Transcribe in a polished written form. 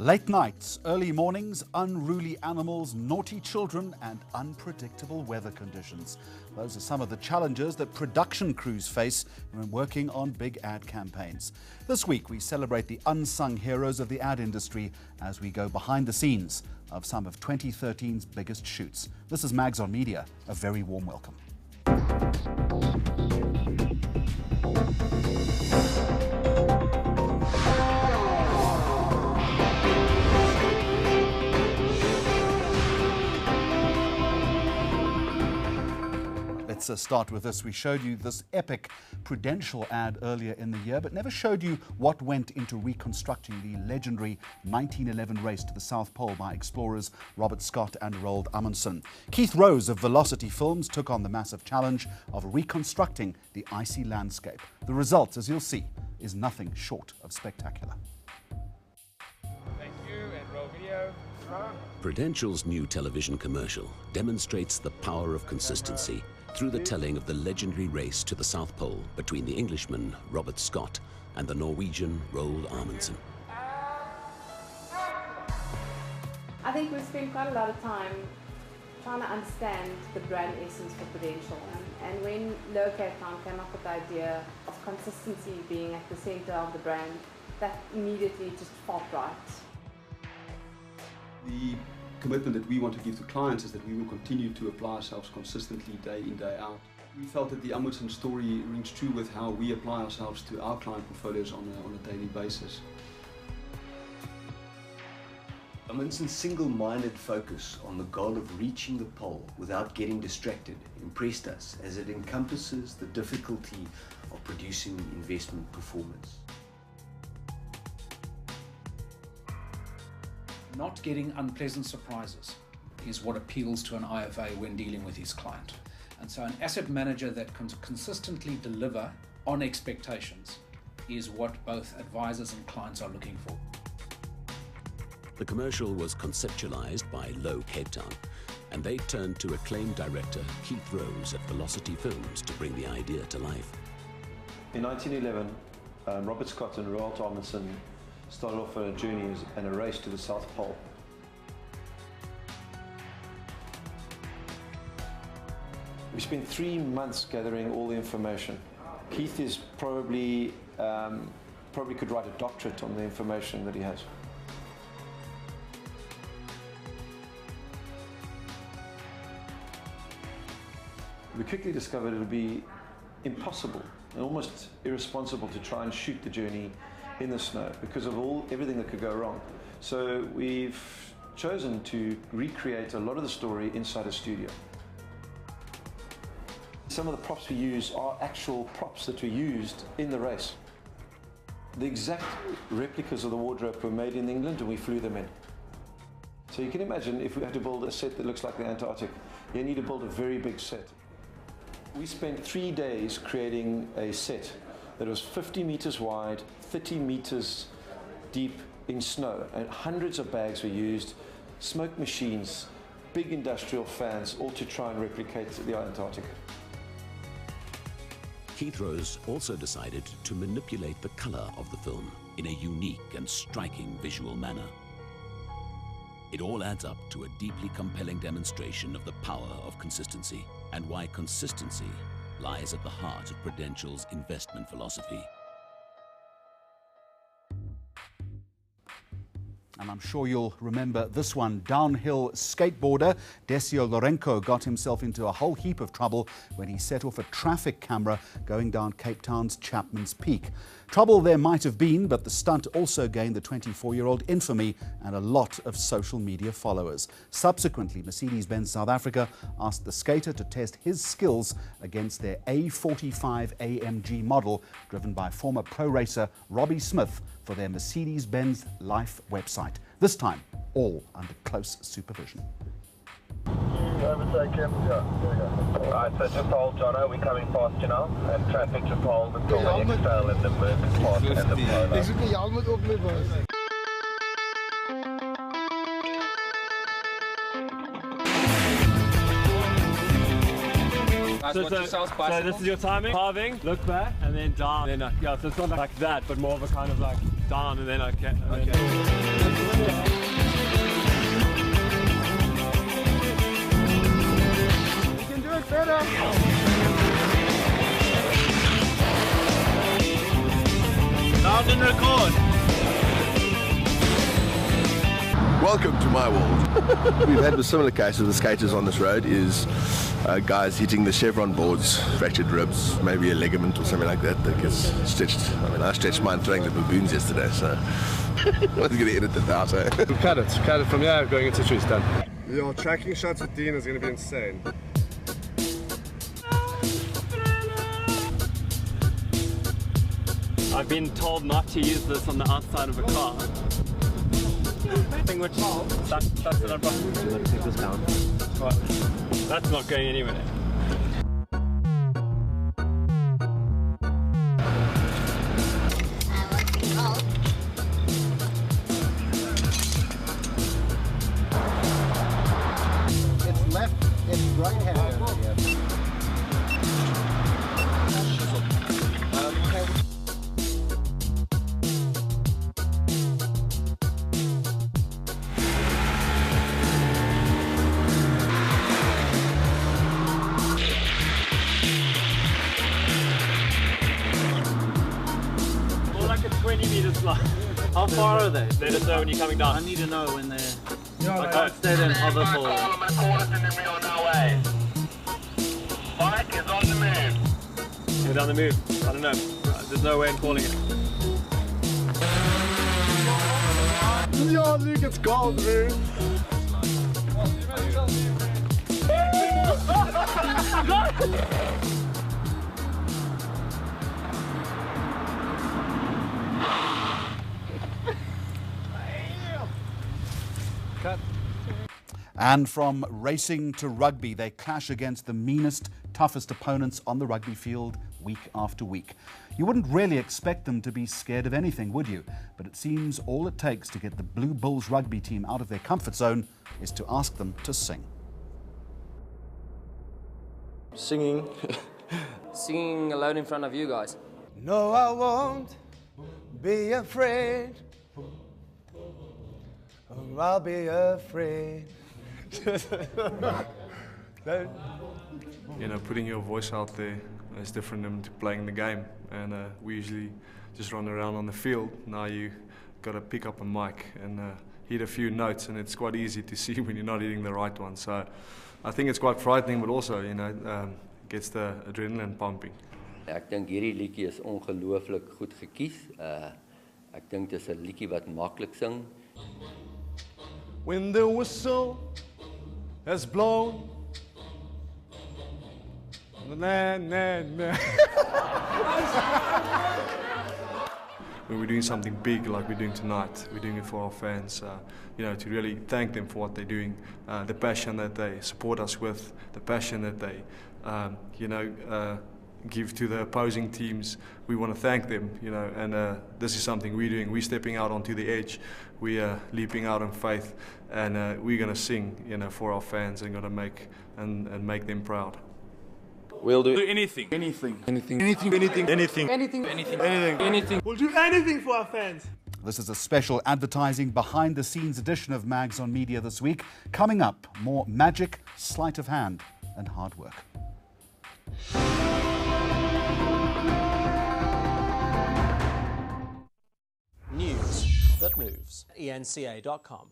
Late nights, early mornings, unruly animals, naughty children and unpredictable weather conditions. Those are some of the challenges that production crews face when working on big ad campaigns. This week we celebrate the unsung heroes of the ad industry as we go behind the scenes of some of 2013's biggest shoots. This is Mags on Media. A very warm welcome. Let's start with this. We showed you this epic Prudential ad earlier in the year, but never showed you what went into reconstructing the legendary 1911 race to the South Pole by explorers Robert Scott and Roald Amundsen. Keith Rose of Velocity Films took on the massive challenge of reconstructing the icy landscape. The result, as you'll see, is nothing short of spectacular. Thank you, and roll video. Prudential's new television commercial demonstrates the power of consistency through the telling of the legendary race to the South Pole between the Englishman Robert Scott and the Norwegian Roald Amundsen. I think we spent quite a lot of time trying to understand the brand essence for Prudential, and when Lower Cape Town came up with the idea of consistency being at the center of the brand, that immediately just felt right. The commitment that we want to give to clients is that we will continue to apply ourselves consistently day in, day out. We felt that the Amundsen story rings true with how we apply ourselves to our client portfolios on a daily basis. Amundsen's single-minded focus on the goal of reaching the pole without getting distracted impressed us, as it encompasses the difficulty of producing investment performance. Not getting unpleasant surprises is what appeals to an IFA when dealing with his client. And so an asset manager that can consistently deliver on expectations is what both advisors and clients are looking for. The commercial was conceptualized by Low Cape Town, and they turned to acclaimed director Keith Rose at Velocity Films to bring the idea to life. In 1911, Robert Scott and Roald Amundsen started off on a journey and a race to the South Pole. We spent 3 months gathering all the information. Keith is probably could write a doctorate on the information that he has. We quickly discovered it would be impossible and almost irresponsible to try and shoot the journey in the snow because of everything that could go wrong. So we've chosen to recreate a lot of the story inside a studio. Some of the props we use are actual props that were used in the race. The exact replicas of the wardrobe were made in England and we flew them in. So you can imagine if we had to build a set that looks like the Antarctic, you need to build a very big set. We spent 3 days creating a set that was 50 meters wide, 30 meters deep in snow, and hundreds of bags were used, smoke machines, big industrial fans, all to try and replicate the Antarctic. Keith Rose also decided to manipulate the color of the film in a unique and striking visual manner. It all adds up to a deeply compelling demonstration of the power of consistency and why consistency lies at the heart of Prudential's investment philosophy. And I'm sure you'll remember this one. Downhill skateboarder Decio Lourenco got himself into a whole heap of trouble when he set off a traffic camera going down Cape Town's Chapman's Peak. Trouble there might have been, but the stunt also gained the 24-year-old infamy and a lot of social media followers. Subsequently, Mercedes-Benz South Africa asked the skater to test his skills against their A45 AMG model, driven by former pro racer Robbie Smith, for their Mercedes-Benz Life website. This time, all under close supervision. Overtake him. Yeah, there we go. Alright, so just hold, Jono. We're coming past you now. And traffic just hold until the Excel and the Merc past and the Polo. Ek soek die helm op my bus. So this is your timing, carving, look back, and then down. And then, yeah, so it's not like that, but more of a kind of like down and then okay. We can do it better. Loud and record. Welcome to my world. We've had a similar case of the skaters on this road is guys hitting the chevron boards, fractured ribs, maybe a ligament or something like that that gets stitched. I mean, I stretched mine throwing the baboons yesterday, so I was going to edit that out. Cut it from here, going into trees, done. Your tracking shots with Dean is going to be insane. I've been told not to use this on the outside of a car. Thing which that's what I'm talking about. Let's take this down. What? That's not going anywhere. It's left, it's right hand. More like a 20 meters long. How far are they? Let us know when you're coming down. I need to know when they're... I can't stay there and hover for Bike is on the move. We're on the move. I don't know. There's no way in calling it. Yeah, Luke, it's gold, dude. Cut. And from racing to rugby, they clash against the meanest, toughest opponents on the rugby field week after week. You wouldn't really expect them to be scared of anything, would you? But it seems all it takes to get the Blue Bulls rugby team out of their comfort zone is to ask them to sing. Singing. Singing alone in front of you guys. No, I won't be afraid. Or I'll be afraid. You know, putting your voice out there is different than to playing the game. And we usually just run around on the field. Now you got to pick up a mic and hit a few notes, and it's quite easy to see when you're not hitting the right one. So I think it's quite frightening, but also, you know, gets the adrenaline pumping. Ek dink hierdie liedjie is ongelooflik goed gekies. Ek dink dis 'n liedjie wat maklik sing. When the whistle has blown. Na, na, na. When we're doing something big like we're doing tonight, we're doing it for our fans, you know, to really thank them for what they're doing, the passion that they support us with, the passion that they, you know, give to the opposing teams. We want to thank them, you know, and this is something we're doing. We're stepping out onto the edge. We are leaping out in faith, and we're going to sing, you know, for our fans and going to make and make them proud. We'll do anything. Anything. Anything. Anything. Anything. Anything. Anything. Anything. Anything. Anything. We'll do anything for our fans. This is a special advertising behind-the-scenes edition of Mags on Media this week. Coming up, more magic, sleight of hand, and hard work. News that moves. ENCA.com.